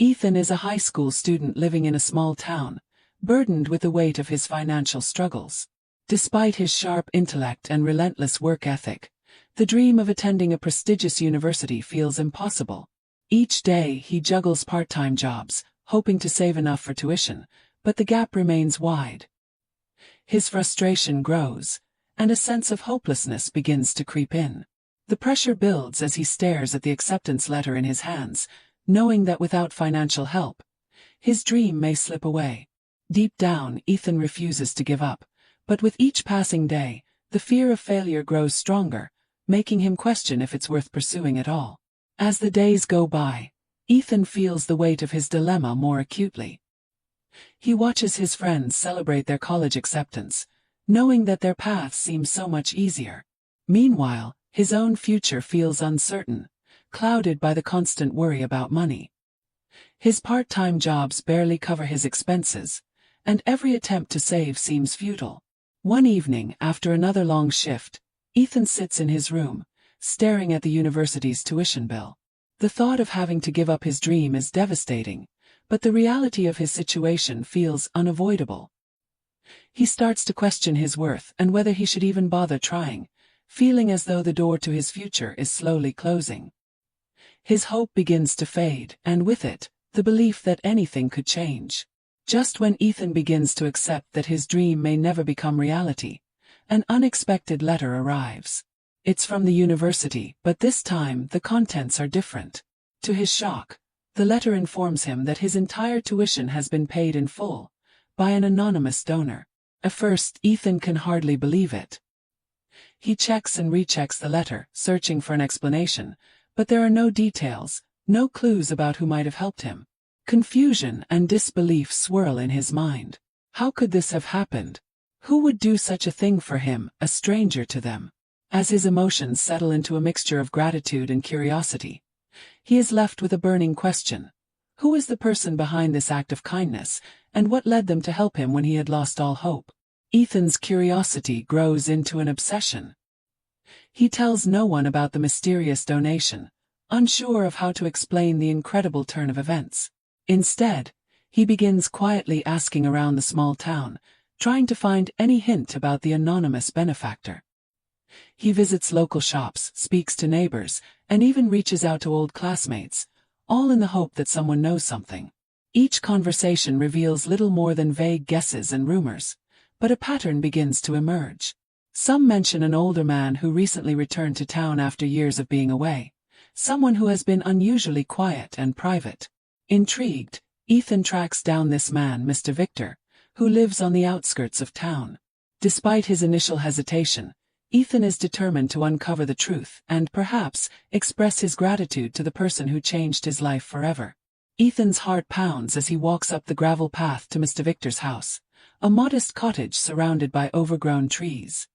Ethan is a high school student living in a small town, burdened with the weight of his financial struggles. Despite his sharp intellect and relentless work ethic, the dream of attending a prestigious university feels impossible. Each day he juggles part-time jobs, hoping to save enough for tuition, but the gap remains wide. His frustration grows, and a sense of hopelessness begins to creep in. The pressure builds as he stares at the acceptance letter in his hands, knowing that without financial help, his dream may slip away. Deep down, Ethan refuses to give up, but with each passing day, the fear of failure grows stronger, making him question if it's worth pursuing at all. As the days go by, Ethan feels the weight of his dilemma more acutely. He watches his friends celebrate their college acceptance, knowing that their paths seem so much easier. Meanwhile, his own future feels uncertain, clouded by the constant worry about money. His part-time jobs barely cover his expenses, and every attempt to save seems futile. One evening, after another long shift, Ethan sits in his room, staring at the university's tuition bill. The thought of having to give up his dream is devastating, but the reality of his situation feels unavoidable. He starts to question his worth and whether he should even bother trying, feeling as though the door to his future is slowly closing. His hope begins to fade, and with it, the belief that anything could change. Just when Ethan begins to accept that his dream may never become reality, an unexpected letter arrives. It's from the university, but this time the contents are different. To his shock, the letter informs him that his entire tuition has been paid in full, by an anonymous donor. At first, Ethan can hardly believe it. He checks and rechecks the letter, searching for an explanation, but there are no details, no clues about who might have helped him. Confusion and disbelief swirl in his mind. How could this have happened? Who would do such a thing for him, a stranger to them? As his emotions settle into a mixture of gratitude and curiosity, he is left with a burning question. Who is the person behind this act of kindness, and what led them to help him when he had lost all hope? Ethan's curiosity grows into an obsession. He tells no one about the mysterious donation, unsure of how to explain the incredible turn of events. Instead, he begins quietly asking around the small town, trying to find any hint about the anonymous benefactor. He visits local shops, speaks to neighbors, and even reaches out to old classmates, all in the hope that someone knows something. Each conversation reveals little more than vague guesses and rumors, but a pattern begins to emerge. Some mention an older man who recently returned to town after years of being away, someone who has been unusually quiet and private. Intrigued, Ethan tracks down this man, Mr. Victor, who lives on the outskirts of town. Despite his initial hesitation, Ethan is determined to uncover the truth and, perhaps, express his gratitude to the person who changed his life forever. Ethan's heart pounds as he walks up the gravel path to Mr. Victor's house, a modest cottage surrounded by overgrown trees.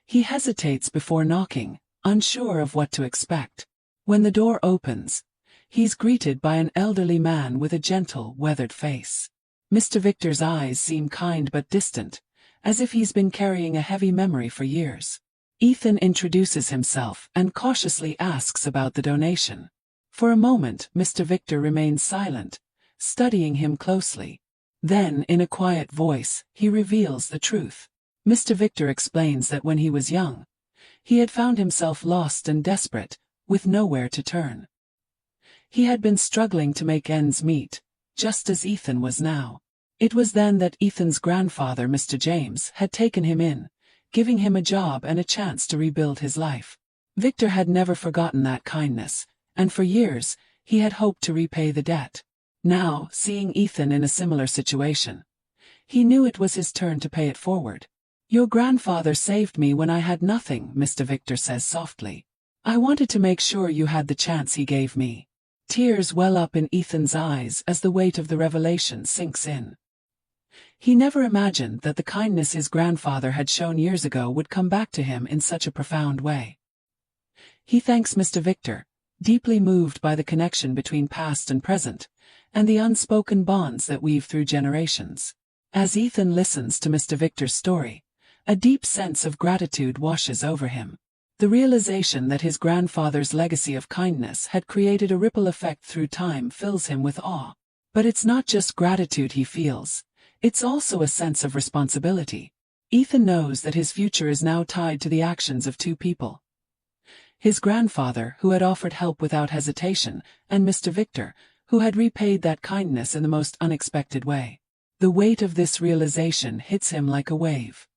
He hesitates before knocking, unsure of what to expect. When the door opens, he's greeted by an elderly man with a gentle, weathered face. Mr. Victor's eyes seem kind but distant, as if he's been carrying a heavy memory for years. Ethan introduces himself and cautiously asks about the donation. For a moment, Mr. Victor remains silent, studying him closely. Then, in a quiet voice, he reveals the truth. Mr. Victor explains that when he was young, he had found himself lost and desperate, with nowhere to turn. He had been struggling to make ends meet, just as Ethan was now. It was then that Ethan's grandfather, Mr. James, had taken him in, giving him a job and a chance to rebuild his life. Victor had never forgotten that kindness, and for years, he had hoped to repay the debt. Now, seeing Ethan in a similar situation, he knew it was his turn to pay it forward. "Your grandfather saved me when I had nothing," Mr. Victor says softly. "I wanted to make sure you had the chance he gave me." Tears well up in Ethan's eyes as the weight of the revelation sinks in. He never imagined that the kindness his grandfather had shown years ago would come back to him in such a profound way. He thanks Mr. Victor, deeply moved by the connection between past and present, and the unspoken bonds that weave through generations. As Ethan listens to Mr. Victor's story, a deep sense of gratitude washes over him. The realization that his grandfather's legacy of kindness had created a ripple effect through time fills him with awe. But it's not just gratitude he feels, it's also a sense of responsibility. Ethan knows that his future is now tied to the actions of two people. His grandfather, who had offered help without hesitation, and Mr. Victor, who had repaid that kindness in the most unexpected way. The weight of this realization hits him like a wave.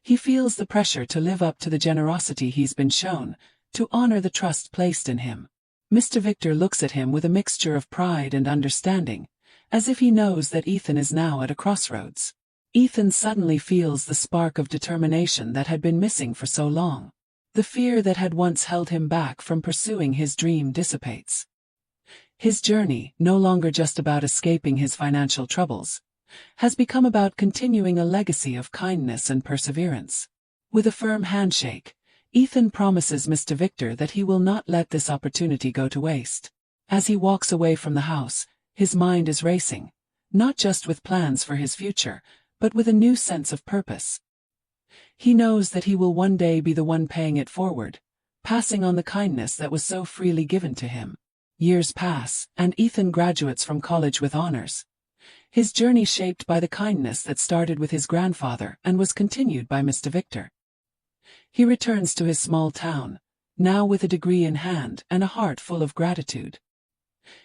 He feels the pressure to live up to the generosity he's been shown, to honor the trust placed in him. Mr. Victor looks at him with a mixture of pride and understanding, as if he knows that Ethan is now at a crossroads. Ethan suddenly feels the spark of determination that had been missing for so long. The fear that had once held him back from pursuing his dream dissipates. His journey, no longer just about escaping his financial troubles, has become about continuing a legacy of kindness and perseverance. With a firm handshake, Ethan promises Mr. Victor that he will not let this opportunity go to waste. As he walks away from the house, his mind is racing, not just with plans for his future, but with a new sense of purpose. He knows that he will one day be the one paying it forward, passing on the kindness that was so freely given to him. Years pass, and Ethan graduates from college with honors. His journey shaped by the kindness that started with his grandfather and was continued by Mr. Victor. He returns to his small town, now with a degree in hand and a heart full of gratitude.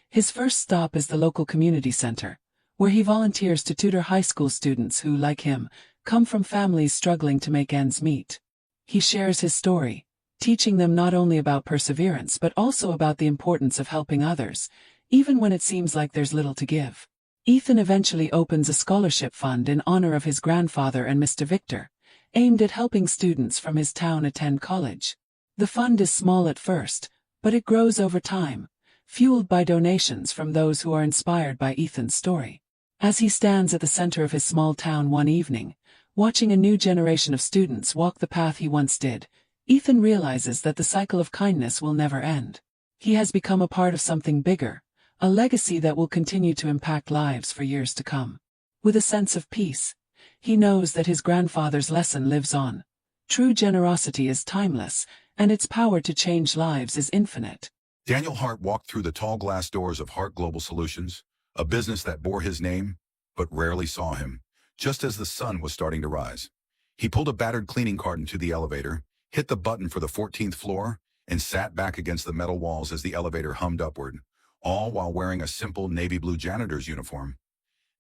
His first stop is the local community center, where he volunteers to tutor high school students who, like him, come from families struggling to make ends meet. He shares his story, teaching them not only about perseverance but also about the importance of helping others, even when it seems like there's little to give. Ethan eventually opens a scholarship fund in honor of his grandfather and Mr. Victor, aimed at helping students from his town attend college. The fund is small at first, but it grows over time, fueled by donations from those who are inspired by Ethan's story. As he stands at the center of his small town one evening, watching a new generation of students walk the path he once did, Ethan realizes that the cycle of kindness will never end. He has become a part of something bigger, a legacy that will continue to impact lives for years to come. With a sense of peace, he knows that his grandfather's lesson lives on. True generosity is timeless, and its power to change lives is infinite. Daniel Hart walked through the tall glass doors of Hart Global Solutions, a business that bore his name, but rarely saw him, just as the sun was starting to rise. He pulled a battered cleaning cart into the elevator, hit the button for the 14th floor, and sat back against the metal walls as the elevator hummed upward, all while wearing a simple navy blue janitor's uniform.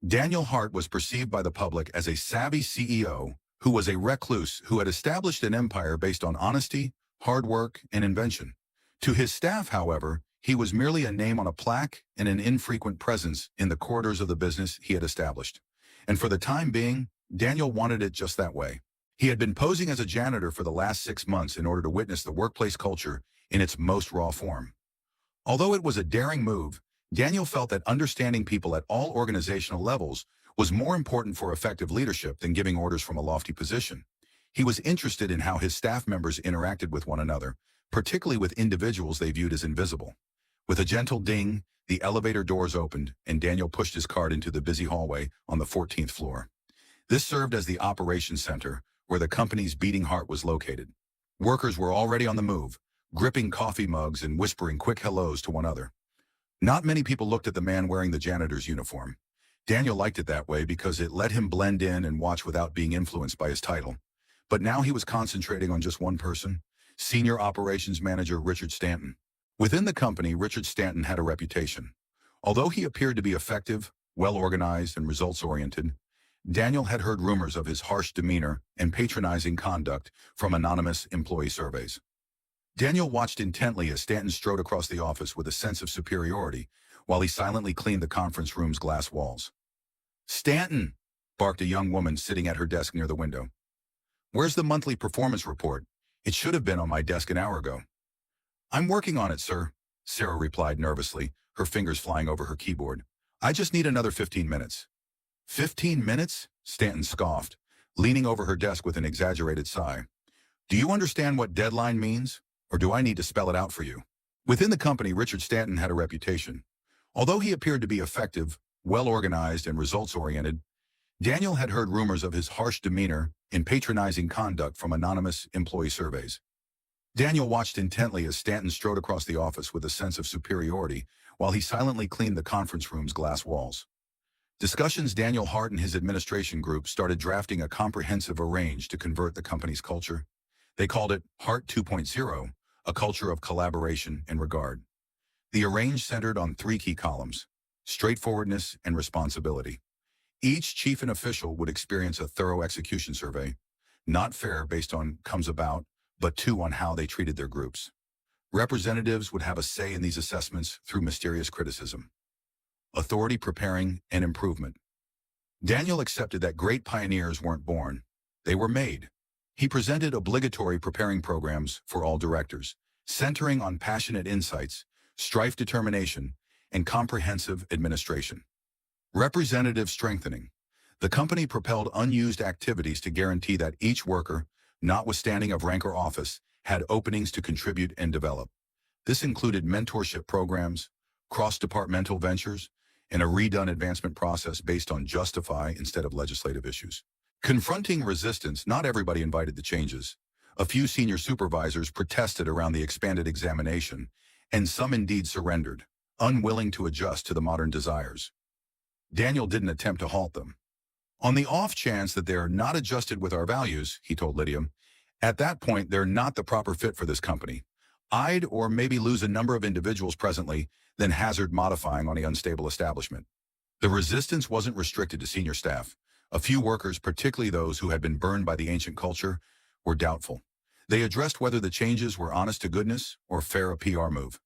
Daniel Hart was perceived by the public as a savvy CEO who was a recluse who had established an empire based on honesty, hard work, and invention. To his staff, however, he was merely a name on a plaque and an infrequent presence in the corridors of the business he had established. And for the time being, Daniel wanted it just that way. He had been posing as a janitor for the last 6 months in order to witness the workplace culture in its most raw form. Although it was a daring move, Daniel felt that understanding people at all organizational levels was more important for effective leadership than giving orders from a lofty position. He was interested in how his staff members interacted with one another, particularly with individuals they viewed as invisible. With a gentle ding, the elevator doors opened, and Daniel pushed his cart into the busy hallway on the 14th floor. This served as the operations center, where the company's beating heart was located. Workers were already on the move, gripping coffee mugs and whispering quick hellos to one another. Not many people looked at the man wearing the janitor's uniform. Daniel liked it that way because it let him blend in and watch without being influenced by his title. But now he was concentrating on just one person, Senior Operations Manager Richard Stanton. Within the company, Richard Stanton had a reputation. Although he appeared to be effective, well-organized, and results-oriented, Daniel had heard rumors of his harsh demeanor and patronizing conduct from anonymous employee surveys. Daniel watched intently as Stanton strode across the office with a sense of superiority while he silently cleaned the conference room's glass walls. "Stanton!" barked a young woman sitting at her desk near the window. "Where's the monthly performance report? It should have been on my desk an hour ago." "I'm working on it, sir," Sarah replied nervously, her fingers flying over her keyboard. "I just need another 15 minutes. 15 minutes? Stanton scoffed, leaning over her desk with an exaggerated sigh. "Do you understand what deadline means, or do I need to spell it out for you?" Within the company, Richard Stanton had a reputation. Although he appeared to be effective, well-organized, and results-oriented, Daniel had heard rumors of his harsh demeanor and patronizing conduct from anonymous employee surveys. Daniel watched intently as Stanton strode across the office with a sense of superiority while he silently cleaned the conference room's glass walls. Discussions. Daniel Hart and his administration group started drafting a comprehensive arrange to convert the company's culture. They called it Hart 2.0, a culture of collaboration and regard. The arrange centered on three key columns: straightforwardness and responsibility. Each chief and official would experience a thorough execution survey, not fair based on comes about, but two on how they treated their groups. Representatives would have a say in these assessments through mysterious criticism. Authority, preparing, and improvement. Daniel accepted that great pioneers weren't born, they were made. He presented obligatory preparing programs for all directors, centering on passionate insights, strife determination, and comprehensive administration. Representative strengthening. The company propelled unused activities to guarantee that each worker, notwithstanding of rank or office, had openings to contribute and develop. This included mentorship programs, cross-departmental ventures, and a redone advancement process based on justify instead of legislative issues. Confronting resistance. Not everybody invited the changes. A few senior supervisors protested around the expanded examination, and some indeed surrendered, unwilling to adjust to the modern desires. Daniel didn't attempt to halt them. On the off chance that they're not adjusted with our values, he told Lydia, at that point they're not the proper fit for this company. I'd or maybe lose a number of individuals presently, then hazard modifying on the unstable establishment. The resistance wasn't restricted to senior staff. A few workers, particularly those who had been burned by the ancient culture, were doubtful. They addressed whether the changes were honest to goodness or fair a PR move.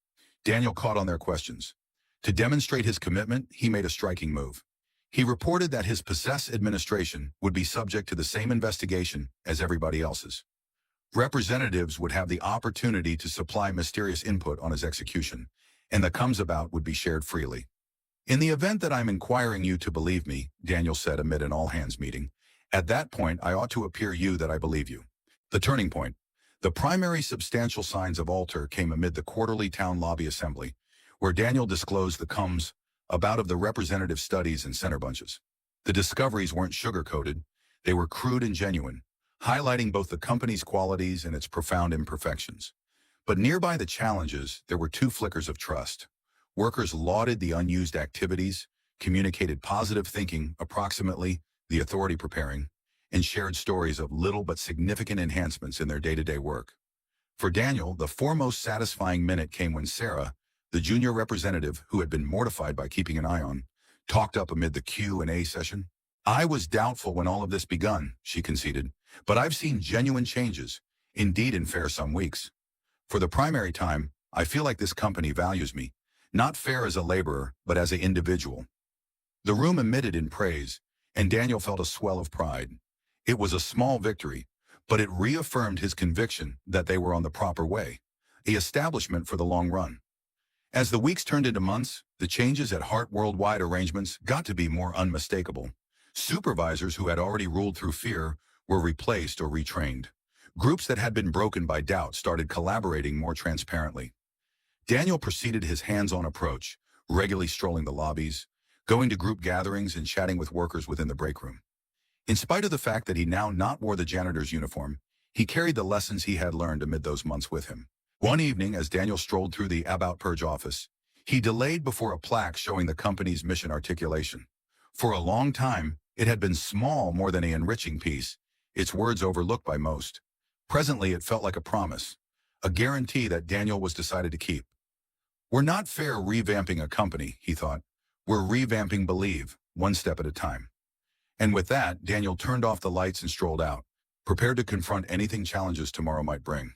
Daniel caught on their questions. To demonstrate his commitment, he made a striking move. He reported that his possessed administration would be subject to the same investigation as everybody else's. Representatives would have the opportunity to supply mysterious input on his execution, and the comes about would be shared freely. In the event that I'm inquiring you to believe me, Daniel said amid an all-hands meeting, at that point I ought to appear you that I believe you. The turning point. The primary substantial signs of alter came amid the quarterly town lobby assembly, where Daniel disclosed the comes about of the representative studies and center bunches. The discoveries weren't sugar-coated, they were crude and genuine, highlighting both the company's qualities and its profound imperfections. But nearby the challenges, there were two flickers of trust. Workers lauded the unused activities, communicated positive thinking, approximately the authority preparing, and shared stories of little but significant enhancements in their day-to-day work. For Daniel, the foremost satisfying minute came when Sarah, the junior representative who had been mortified by keeping an eye on, talked up amid the Q&A session. I was doubtful when all of this begun, she conceded, but I've seen genuine changes, indeed in fair some weeks. For the primary time, I feel like this company values me, not fair as a laborer, but as an individual. The room emitted in praise, and Daniel felt a swell of pride. It was a small victory, but it reaffirmed his conviction that they were on the proper way, an establishment for the long run. As the weeks turned into months, the changes at Hart worldwide arrangements got to be more unmistakable. Supervisors who had already ruled through fear were replaced or retrained. Groups that had been broken by doubt started collaborating more transparently. Daniel proceeded his hands-on approach, regularly strolling the lobbies, going to group gatherings and chatting with workers within the break room. In spite of the fact that he now not wore the janitor's uniform, he carried the lessons he had learned amid those months with him. One evening, as Daniel strolled through the About Purge office, he delayed before a plaque showing the company's mission articulation. For a long time, it had been small more than an enriching piece, its words overlooked by most. Presently, it felt like a promise, a guarantee that Daniel was decided to keep. We're not fair revamping a company, he thought. We're revamping Believe, one step at a time. And with that, Daniel turned off the lights and strolled out, prepared to confront anything challenges tomorrow might bring.